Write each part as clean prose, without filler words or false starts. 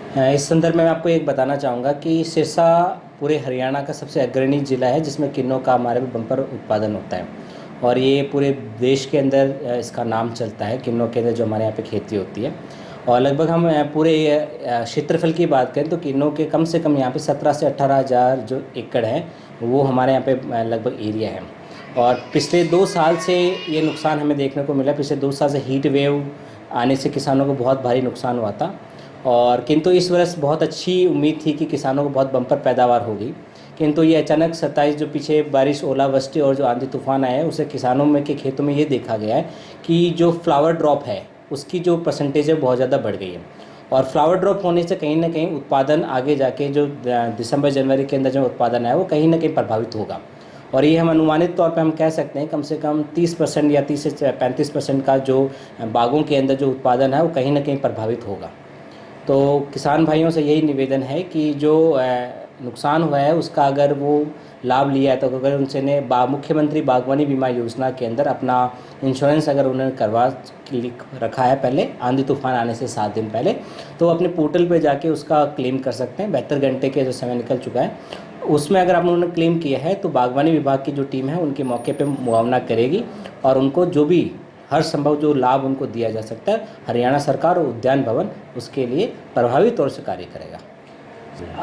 इस संदर्भ में मैं आपको एक बताना चाहूँगा कि सिरसा पूरे हरियाणा का सबसे अग्रणी ज़िला है जिसमें किन्नों का हमारे में बम्पर उत्पादन होता है। और ये पूरे देश के अंदर इसका नाम चलता है किन्नों के अंदर जो हमारे यहाँ पे खेती होती है। और लगभग हम पूरे क्षेत्रफल की बात करें तो किन्नों के कम से कम यहाँ पे 17 से 18 हज़ार जो एकड़ हैं वो हमारे यहाँ पे लगभग एरिया है। और पिछले 2 साल से ये नुकसान हमें देखने को मिला। पिछले 2 साल से हीट वेव आने से किसानों को बहुत भारी नुकसान हुआ था। और किंतु इस वर्ष बहुत अच्छी उम्मीद थी कि किसानों को बहुत बम्पर पैदावार होगी। किंतु ये अचानक 27 जो पीछे बारिश, ओलावृष्टि और जो आंधी तूफान आए हैं उससे किसानों में के खेतों में ये देखा गया है कि जो फ्लावर ड्रॉप है उसकी जो परसेंटेज है बहुत ज़्यादा बढ़ गई है। और फ्लावर ड्रॉप होने से कहीं ना कहीं उत्पादन आगे जाके जो दिसंबर जनवरी के अंदर जो उत्पादन है वो कहीं ना कहीं प्रभावित होगा। और ये हम अनुमानित तौर पे हम कह सकते हैं कम से कम 30% या 30 से 35% का जो बागों के अंदर जो उत्पादन है वो कहीं ना कहीं प्रभावित होगा। तो किसान भाइयों से यही निवेदन है कि जो नुकसान हुआ है उसका अगर वो लाभ लिया है तो अगर उनसे ने मुख्यमंत्री बागवानी बीमा योजना के अंदर अपना इंश्योरेंस अगर उन्होंने करवा लिख रखा है पहले आंधी तूफान आने से 7 दिन पहले, तो अपने पोर्टल पे जाके उसका क्लेम कर सकते हैं। 72 घंटे के जो समय निकल चुका है उसमें अगर आप उन्होंने क्लेम किया है तो बागवानी विभाग की जो टीम है उनके मौके पे मुआवना करेगी और उनको जो भी हर संभव जो लाभ उनको दिया जा सकता है हरियाणा सरकार और उद्यान भवन उसके लिए प्रभावी तौर से कार्य करेगा।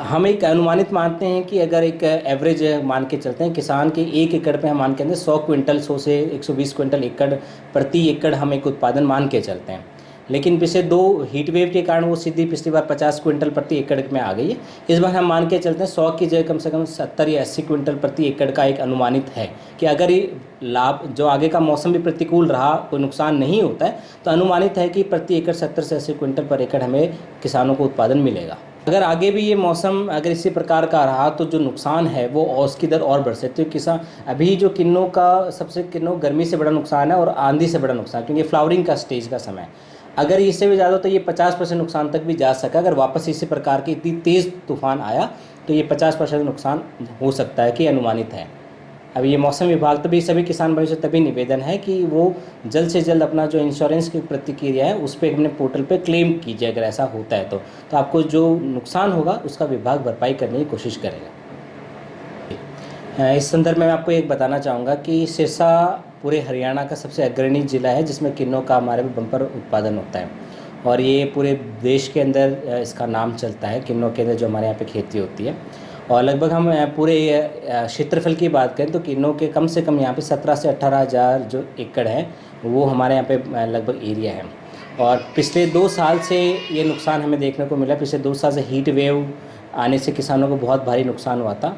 हम एक अनुमानित मानते हैं कि अगर एक एवरेज मान के चलते हैं किसान के 1 एकड़ पे हम मान के अंदर 100 क्विंटल 100 से 120 क्विंटल एकड़ प्रति एकड़ हम एक उत्पादन मान के चलते हैं। लेकिन पिछले 2 हीट वेव के कारण वो सीधी पिछली बार 50 क्विंटल प्रति एकड़ में आ गई है। इस बार हम मान के चलते हैं 100 की जगह कम से कम 70 या 80 क्विंटल प्रति एकड़ का एक अनुमानित है कि अगर ये लाभ जो आगे का मौसम भी प्रतिकूल रहा, कोई नुकसान नहीं होता है, तो अनुमानित है कि प्रति एकड़ 70 से 80 क्विंटल पर एकड़ हमें किसानों को उत्पादन मिलेगा। अगर आगे भी ये मौसम अगर इसी प्रकार का रहा तो जो नुकसान है वो औसत की दर और बढ़ सकती है। किसान अभी जो किन्नों का सबसे किन्नों गर्मी से बड़ा नुकसान है और आंधी से बड़ा नुकसान, क्योंकि फ्लावरिंग का स्टेज का समय अगर इससे भी ज़्यादा तो ये 50% नुकसान तक भी जा सका। अगर वापस इसी प्रकार की इतनी तेज़ तूफान आया तो ये 50% नुकसान हो सकता है कि अनुमानित है। अब ये मौसम विभाग तभी सभी किसान भाइयों से तभी निवेदन है कि वो जल्द से जल्द अपना जो इंश्योरेंस की प्रतिक्रिया है उस पर अपने पोर्टल पे क्लेम कीजिए अगर ऐसा होता है तो आपको जो नुकसान होगा उसका विभाग भरपाई करने की कोशिश करेगा। इस संदर्भ में मैं आपको एक बताना चाहूँगा कि सिरसा पूरे हरियाणा का सबसे अग्रणी ज़िला है जिसमें किन्नों का हमारे में बम्पर उत्पादन होता है। और ये पूरे देश के अंदर इसका नाम चलता है किन्नों के अंदर जो हमारे यहाँ पे खेती होती है। और लगभग हम पूरे क्षेत्रफल की बात करें तो किन्नों के कम से कम यहाँ पे 17 से 18 हज़ार जो एकड़ हैं वो हमारे यहाँ पे लगभग एरिया है। और पिछले 2 साल से ये नुकसान हमें देखने को मिला। पिछले 2 साल से हीट वेव आने से किसानों को बहुत भारी नुकसान हुआ था।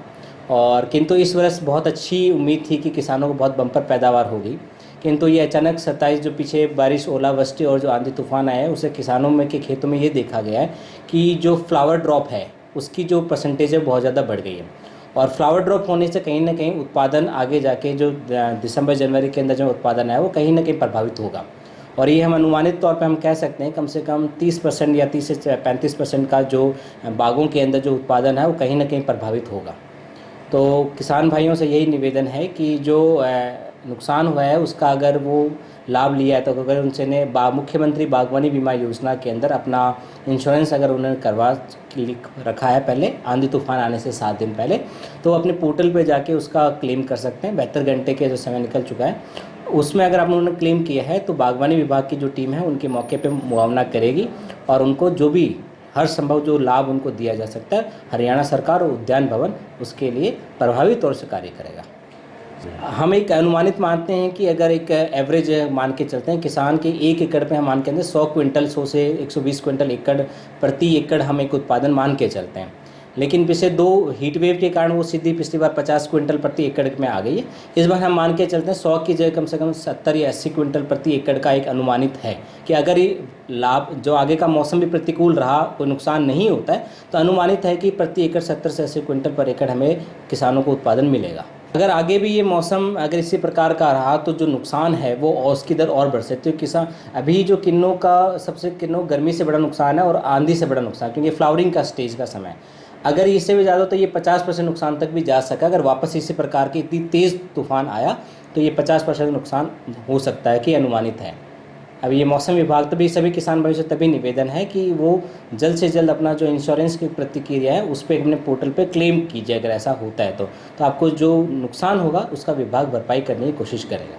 और किंतु इस वर्ष बहुत अच्छी उम्मीद थी कि किसानों को बहुत बम्पर पैदावार होगी। किंतु ये अचानक 27 जो पीछे बारिश, ओलावृष्टि और जो आंधी तूफान आए हैं उससे किसानों में के खेतों में ये देखा गया है कि जो फ्लावर ड्रॉप है उसकी जो परसेंटेज है बहुत ज़्यादा बढ़ गई है। और फ्लावर ड्रॉप होने से कहीं ना कहीं उत्पादन आगे जाके जो दिसंबर जनवरी के अंदर जो उत्पादन है वो कहीं ना कहीं प्रभावित होगा। और ये हम अनुमानित तौर पे हम कह सकते हैं कम से कम 30% या 30 से 35% का जो बागों के अंदर जो उत्पादन है वो कहीं ना कहीं प्रभावित होगा। तो किसान भाइयों से यही निवेदन है कि जो नुकसान हुआ है उसका अगर वो लाभ लिया है तो अगर उनसे ने मुख्यमंत्री बागवानी बीमा योजना के अंदर अपना इंश्योरेंस अगर उन्होंने करवा लिख रखा है पहले आंधी तूफान आने से 7 दिन पहले, तो अपने पोर्टल पे जाके उसका क्लेम कर सकते हैं। 72 घंटे के जो समय निकल चुका है उसमें अगर आप उन्होंने क्लेम किया है तो बागवानी विभाग की जो टीम है उनके मौके पे मुआवना करेगी और उनको जो भी हर संभव जो लाभ उनको दिया जा सकता है हरियाणा सरकार और उद्यान भवन उसके लिए प्रभावी तौर से कार्य करेगा। हम एक अनुमानित मानते हैं कि अगर एक एवरेज मान के चलते हैं किसान के 1 एकड़ पे हम मान के अंदर 100 क्विंटल 100 से 120 क्विंटल एकड़ प्रति एकड़ हम एक उत्पादन मान के चलते हैं। लेकिन पिछले 2 हीट वेव के कारण वो सीधी पिछली बार 50 क्विंटल प्रति एकड़ में आ गई है। इस बार हम मान के चलते हैं 100 की जगह कम से कम 70 या 80 क्विंटल प्रति एकड़ का एक अनुमानित है कि अगर ये लाभ जो आगे का मौसम भी प्रतिकूल रहा, कोई नुकसान नहीं होता है, तो अनुमानित है कि प्रति एकड़ 70 से 80 क्विंटल पर एकड़ हमें किसानों को उत्पादन मिलेगा। अगर आगे भी ये मौसम अगर इसी प्रकार का रहा तो जो नुकसान है वो औसत की दर और बढ़ सकती है। किसान अभी जो किन्नों का सबसे किन्नों गर्मी से बड़ा नुकसान है और आंधी से बड़ा नुकसान, क्योंकि फ्लावरिंग का स्टेज का समय अगर इससे भी ज़्यादा तो ये 50% नुकसान तक भी जा सका। अगर वापस इसी प्रकार की इतनी तेज़ तूफान आया तो ये 50% नुकसान हो सकता है कि अनुमानित है। अब ये मौसम विभाग तो भी सभी किसान भाइयों से तभी निवेदन है कि वो जल्द से जल्द अपना जो इंश्योरेंस की प्रतिक्रिया है उस पर अपने पोर्टल पे क्लेम कीजिए, अगर ऐसा होता है तो आपको जो नुकसान होगा उसका विभाग भरपाई करने की कोशिश करेगा।